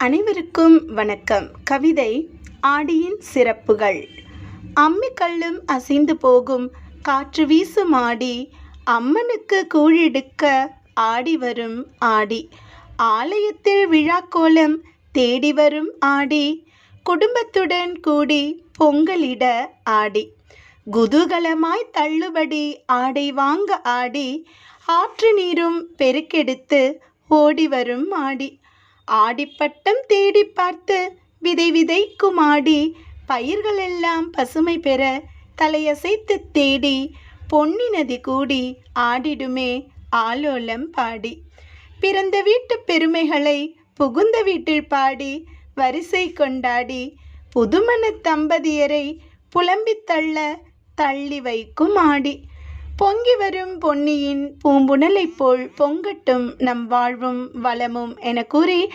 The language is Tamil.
அனைவருக்கும் வணக்கம். கவிதை ஆடியின் சிறப்புகள். அம்மிக்கல்லும் அசைந்து போகும் காற்று வீசும் ஆடி, அம்மனுக்கு கூழெடுக்க ஆடி வரும் ஆடி, ஆலயத்தில் விழாக்கோலம் தேடி வரும் ஆடி, குடும்பத்துடன் கூடி பொங்கலிட ஆடி, குதூகலமாய் தள்ளுபடி ஆடை வாங்க ஆடி, ஆற்று நீரும் பெருக்கெடுத்து ஓடி வரும் ஆடி, ஆடிப்பட்டம் தேடி பார்த்து விதை விதைக்கும் ஆடி, பயிர்களெல்லாம் பசுமை பெற தலையசைத்து தேடி, பொன்னி நதி கூடி ஆடிடுமே ஆலோலம் பாடி, பிறந்த வீட்டு பெருமைகளை புகுந்த வீட்டில் பாடி வரிசை கொண்டாடி, புதுமண தம்பதியரை புலம்பித் தள்ள தள்ளி வைக்கும் ஆடி, பொங்கி வரும் பொன்னியின் பூம்புணலை போல் பொங்கட்டும் நம் வாழ்வும் வளமும் என கூறி